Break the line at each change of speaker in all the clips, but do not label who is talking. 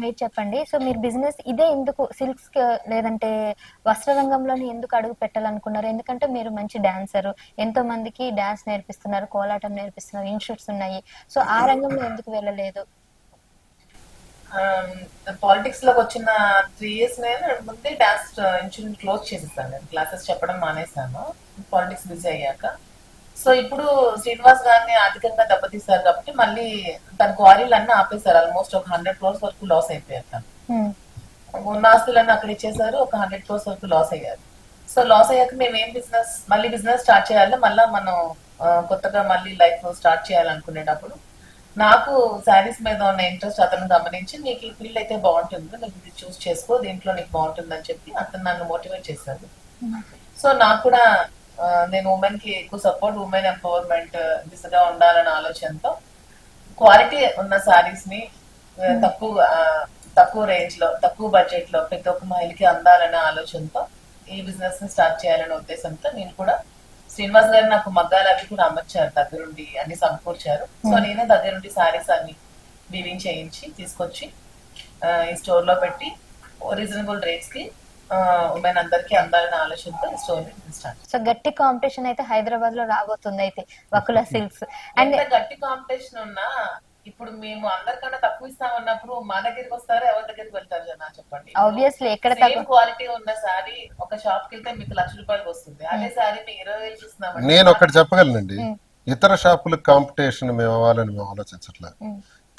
మీరు చెప్పండి. సో మీరు బిజినెస్ ఇదే ఎందుకు సిల్క్స్ లేదంటే వస్త్ర రంగంలోనే ఎందుకు అడుగు పెట్టాలనుకున్నారు? ఎందుకంటే మీరు మంచి డాన్సర్, ఎంతో మందికి డాన్స్ నేర్పిస్తున్నారు, కోలాటం నేర్పిస్తున్నారు, ఇన్స్టిట్యూట్స్ ఉన్నాయి. సో ఆ రంగంలో ఎందుకు వెళ్ళలేదు?
పాలిటిక్స్ లోకి వచ్చిన 3 years నేను ముందే డాన్స్ ఇన్స్టిట్యూట్ క్లోజ్ చేసేసాను. నేను క్లాసెస్ చెప్పడం మానేశాను పాలిటిక్స్ బిజీ అయ్యాక. సో ఇప్పుడు శ్రీనివాస్ గారిని ఆర్థికంగా దెబ్బతీశారు కాబట్టి మళ్ళీ తన క్వారీలు అన్నీ ఆపేశారు. ఆల్మోస్ట్ ఒక 100 crores వరకు లాస్ అయిపోయారు. తను
హ్మ్.
ఉన్న ఆస్తులన్నీ అక్కడ ఇచ్చేసారు. ఒక 100 crores వరకు లాస్ అయ్యారు. సో లాస్ అయ్యాక మేము ఏం మళ్ళీ బిజినెస్ స్టార్ట్ చేయాలి, మళ్ళీ మనం కొత్తగా మళ్ళీ లైఫ్ స్టార్ట్ చేయాలనుకునేటప్పుడు నాకు శారీస్ మీద ఉన్న ఇంట్రెస్ట్ అతను గమనించి నీకు ఈ ఫీల్డ్ అయితే బాగుంటుంది, నువ్వు ఇది చూస్ చేసుకో, దీంట్లో నీకు బాగుంటుంది అని చెప్పి అతను నన్ను మోటివేట్ చేశారు. సో నాకు కూడా నేను ఉమెన్ కి ఎక్కువ సపోర్ట్, ఉమెన్ ఎంపవర్మెంట్ దిశగా ఉండాలనే ఆలోచనతో క్వాలిటీ ఉన్న శారీస్ ని తక్కువ తక్కువ రేంజ్ లో తక్కువ బడ్జెట్ లో ప్రతి ఒక్క మహిళకి అందాలనే ఆలోచనతో ఈ బిజినెస్ ని స్టార్ట్ చేయాలనే ఉద్దేశంతో నేను కూడా శ్రీనివాస్ గారు నాకు మగ్గాలు అవి కూడా అమ్మచ్చారు, దగ్గరుండి అన్ని సమకూర్చారు. సో నేనే దగ్గరుండి శారీస్ అన్ని వీవింగ్ చేయించి తీసుకొచ్చి ఈ స్టోర్ లో పెట్టి రీజనబుల్ రేట్స్ కి ఉమెన్ అందరికి అందాలనే ఆలోచనతో ఈ స్టోర్ స్టార్ట్.
సో గట్టి కాంపిటీషన్ అయితే హైదరాబాద్ లో రాబోతుంది అయితే వకుల సిల్క్స్.
అండ్ గట్టి కాంపిటీషన్ ఉన్నా ఇప్పుడు మేము అందరికన్నా తక్కువ ఇస్తామన్నప్పుడు మా దగ్గరికి వస్తారు, ఎవరి దగ్గరికి వెళ్తారు జనా చెప్పండి.
ఆబ్వియస్లీ ఎక్కడ
సేమ్ క్వాలిటీ ఉన్న సారీ ఒక షాప్ కి వెళ్తే మీకు ₹1,00,000 వస్తుంది, అదే సారీ మీకు 20,000 ఇస్తున్నాం.
నేను ఒకటి చెప్పగలనండి, ఇతర షాపులకు కాంపిటీషన్ మేము అవ్వాలని మేము ఆలోచించట్లేదు.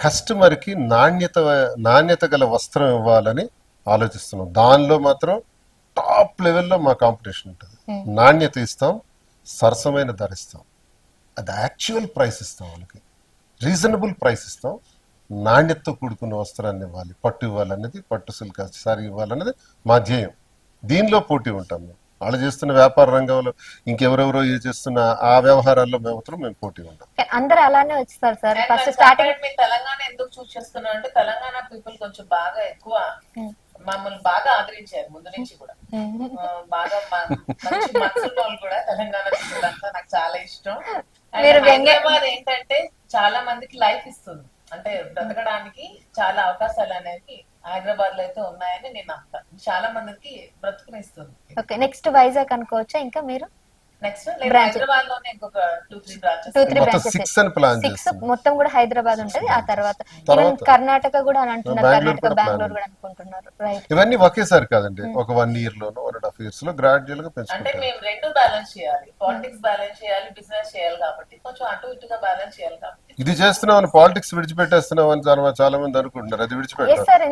కస్టమర్ కి నాణ్యత గల వస్త్రం ఇవ్వాలని ఆలోచిస్తున్నాం. దానిలో మాత్రం టాప్ లెవెల్లో మా కాంపిటీషన్ ఉంటుంది. నాణ్యత ఇస్తాం, సరసమైన ధర ఇస్తాం, అది యాక్చువల్ ప్రైస్ ఇస్తాం, వాళ్ళకి రీజనబుల్ ప్రైస్ ఇస్తాం, నాణ్యతతో కూడుకున్న వస్త్రాన్ని ఇవ్వాలి, పట్టు ఇవ్వాలనేది, పట్టు సిల్క్ సారీ ఇవ్వాలనేది మా ధ్యేయం. దీనిలో పోటీ ఉంటాం మేము. వాళ్ళు చేస్తున్న వ్యాపార రంగంలో ఇంకెవరెవరో చేస్తున్న ఆ వ్యవహారాల్లో మేము పోటీ ఉంటాం.
అందరూ అలానే వచ్చేస్తారు సార్. ఫస్ట్ స్టార్టింగ్
మీ తెలంగాణ ఎందుకు చూస్ చేస్తున్నాం అంటే తెలంగాణ పీపుల్ కొంచెం బాగా ఎక్కువ మమ్మల్ని బాగా ఆదరించారు ముందు నుంచి కూడా. బాగా మంచి మనసున్న వాళ్ళు కూడా తెలంగాణ పీపుల్ అంతా నాకు చాలా ఇష్టం. హైదరాబాద్ ఏంటంటే చాలా మందికి లైఫ్ ఇస్తుంది, అంటే బ్రతకడానికి చాలా అవకాశాలు అనేవి హైదరాబాద్ లో అయితే ఉన్నాయని నేను నమ్ముతాను. చాలా మందికి బ్రతుకునిస్తుంది.
ఓకే, నెక్స్ట్ వైజాగ్ అనుకోవచ్చా? ఇంకా మీరు
నెక్స్ట్ హైదరాబాద్ లోనే ఇంకొక 2-3 బ్రాంచెస్
మొత్తం కూడా హైదరాబాద్ ఉంటది. ఆ తర్వాత కర్ణాటక కూడా అని అంటున్నారు, కర్ణాటక బెంగళూరు కూడా అనుకుంటున్నారు. రైట్,
ఇవన్నీ ఒకేసారి కాదండి, ఒక 1 year లోనో 1.5 years లో గ్రాడ్యువల్ గా పెంచుకుంటాం.
అంటే మేము రెండు బ్యాలెన్స్ చేయాలి, పాలిటిక్స్ బ్యాలెన్స్ చేయాలి, బిజినెస్ చేయాలి కాబట్టి కొంచెం అటు ఇటుగా బ్యాలెన్స్ చేయాలి కాబట్టి
ఇది చేస్తున్నాం. పాలిటిక్స్ విడిచిపెట్టేస్తున్నాం అని చాలా మంది అనుకుంటున్నారు, అది విడిచిపెట్టారు.